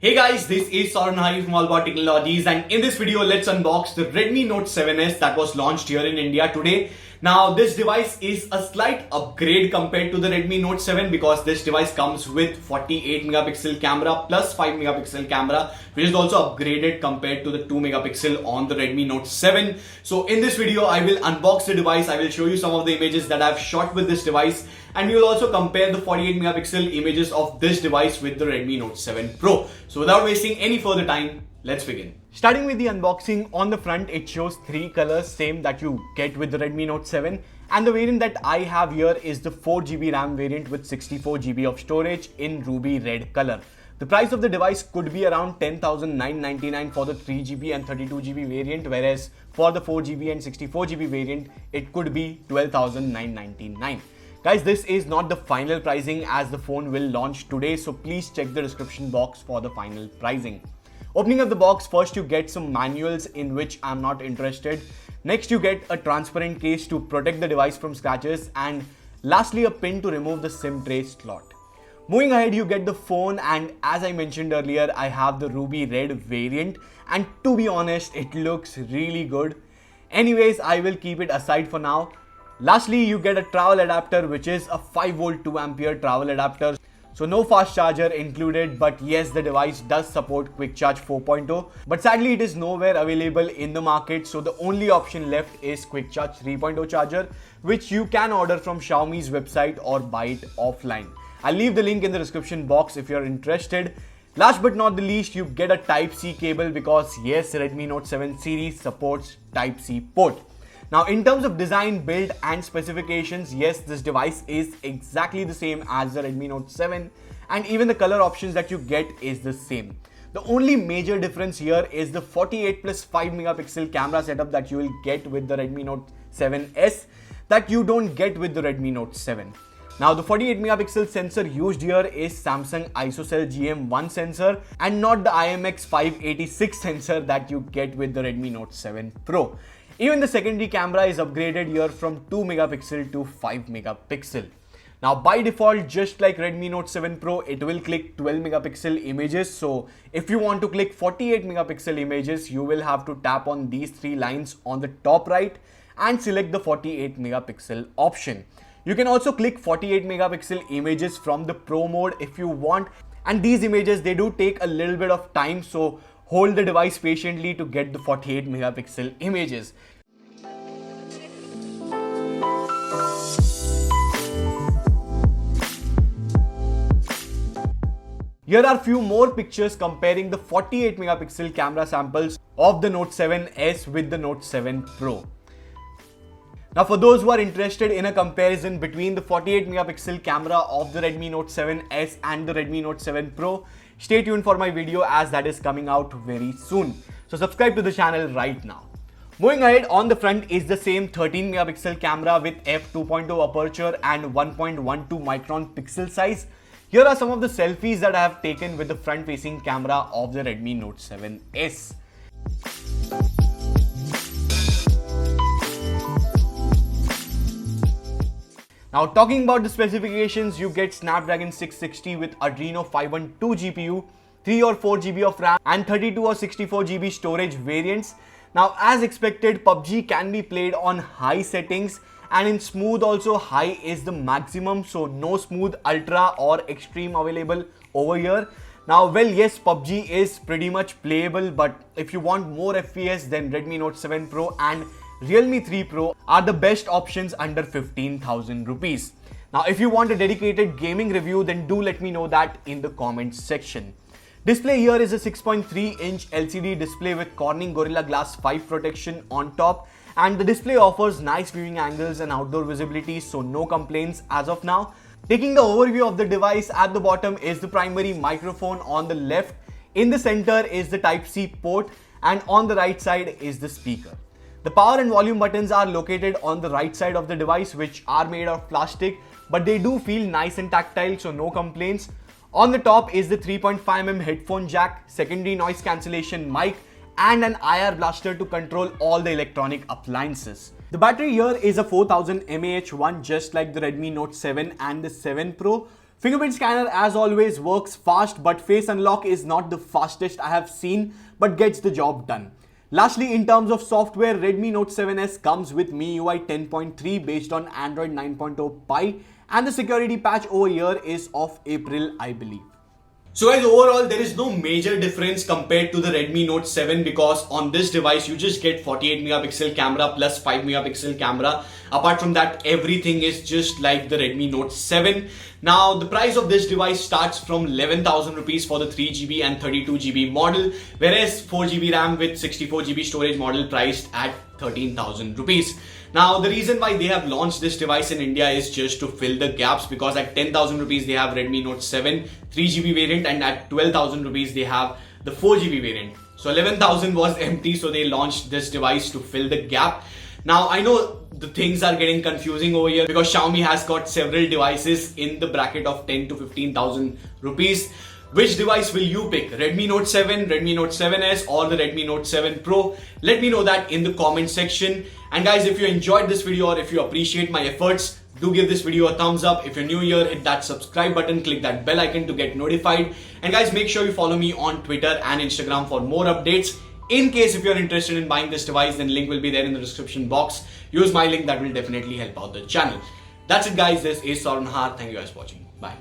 Hey guys, this is Saran Hari from AllAboutTechnologies, and in this video let's unbox the Redmi Note 7s that was launched here in India today. Now this device is a slight upgrade compared to the Redmi Note 7 because this device comes with 48 megapixel camera plus 5 megapixel camera, which is also upgraded compared to the 2 megapixel on the Redmi Note 7. So in this video I will unbox the device, I will show you some of the images that I've shot with this device, and we will also compare the 48 megapixel images of this device with the Redmi Note 7 Pro. So without wasting any further time, let's begin. Starting with the unboxing, on the front it shows three colors, same that you get with the Redmi Note 7, and the variant that I have here is the 4GB RAM variant with 64GB of storage in ruby red color. The price of the device could be around 10,999 for the 3GB and 32GB variant, whereas for the 4GB and 64GB variant it could be 12,999. Guys, this is not the final pricing as the phone will launch today, so please check the description box for the final pricing. Opening up the box, first you get some manuals in which I'm not interested. Next you get a transparent case to protect the device from scratches, and lastly a pin to remove the SIM tray slot. Moving ahead, you get the phone, and as I mentioned earlier, I have the ruby red variant, and to be honest, it looks really good. Anyways, I will keep it aside for now. Lastly, you get a travel adapter, which is a 5V 2A travel adapter. So no fast charger included, but yes, the device does support Quick Charge 4.0, but sadly it is nowhere available in the market, so the only option left is Quick Charge 3.0 charger, which you can order from Xiaomi's website or buy it offline. I'll leave the link in the description box if you're interested. Last but not the least, you get a Type-C cable because yes, Redmi Note 7 series supports Type-C port. Now in terms of design, build and specifications, yes, this device is exactly the same as the Redmi Note 7, and even the color options that you get is the same. The only major difference here is the 48 plus 5 megapixel camera setup that you will get with the Redmi Note 7s that you don't get with the Redmi Note 7. Now the 48 megapixel sensor used here is Samsung ISOCELL GM1 sensor and not the IMX586 sensor that you get with the Redmi Note 7 Pro. Even the secondary camera is upgraded here from 2 megapixel to 5 megapixel. Now by default, just like Redmi Note 7 Pro, it will click 12 megapixel images. So if you want to click 48 megapixel images, you will have to tap on these three lines on the top right and select the 48 megapixel option. You can also click 48 megapixel images from the Pro mode if you want. And these images, they do take a little bit of time, so hold the device patiently to get the 48 megapixel images. Here are few more pictures comparing the 48 megapixel camera samples of the Note 7s with the Note 7 Pro. Now for those who are interested in a comparison between the 48 megapixel camera of the Redmi Note 7s and the Redmi Note 7 Pro, stay tuned for my video as that is coming out very soon. So subscribe to the channel right now. Moving ahead, on the front is the same 13 megapixel camera with f2.0 aperture and 1.12 micron pixel size. Here are some of the selfies that I have taken with the front facing camera of the Redmi Note 7s. Now talking about the specifications, you get Snapdragon 660 with Adreno 512 GPU, 3 or 4GB of RAM and 32 or 64GB storage variants. Now as expected, PUBG can be played on high settings, and in smooth also high is the maximum, so no smooth ultra or extreme available over here. Now well, yes, PUBG is pretty much playable, but if you want more FPS, then Redmi Note 7 Pro and Realme 3 Pro are the best options under 15,000 rupees. Now if you want a dedicated gaming review, then do let me know that in the comments section. Display here is a 6.3-inch LCD display with Corning Gorilla Glass 5 protection on top, and the display offers nice viewing angles and outdoor visibility, so no complaints as of now. Taking the overview of the device, at the bottom is the primary microphone on the left, in the center is the Type-C port, and on the right side is the speaker. The power and volume buttons are located on the right side of the device, which are made of plastic, but they do feel nice and tactile, so no complaints. On the top is the 3.5mm headphone jack, secondary noise cancellation mic, and an IR blaster to control all the electronic appliances. The battery here is a 4000 mAh one, just like the Redmi Note 7 and the 7 Pro. Fingerprint scanner as always works fast, but face unlock is not the fastest I have seen, but gets the job done. Lastly, in terms of software, Redmi Note 7s comes with MIUI 10.3 based on Android 9.0 Pie, and the security patch over here is of April, I believe. So guys, overall there is no major difference compared to the Redmi Note 7 because on this device you just get 48 megapixel camera plus 5 megapixel camera. Apart from that, everything is just like the Redmi Note 7. Now the price of this device starts from 11,000 rupees for the 3GB and 32GB model, whereas 4GB RAM with 64GB storage model priced at 13,000 rupees. Now the reason why they have launched this device in India is just to fill the gaps, because at 10,000 rupees they have Redmi Note 7 3GB variant, and at 12,000 rupees they have the 4GB variant. So 11,000 was empty, so they launched this device to fill the gap. Now I know the things are getting confusing over here because Xiaomi has got several devices in the bracket of 10 to 15,000 rupees. Which device will you pick? Redmi Note 7, Redmi Note 7s or the Redmi Note 7 Pro? Let me know that in the comment section. And guys, if you enjoyed this video or if you appreciate my efforts, do give this video a thumbs up. If you're new here, hit that subscribe button, click that bell icon to get notified. And guys, make sure you follow me on Twitter and Instagram for more updates. In case if you're interested in buying this device, then link will be there in the description box. Use my link, that will definitely help out the channel. That's it guys, this is Saurabh. Thank you guys for watching. Bye.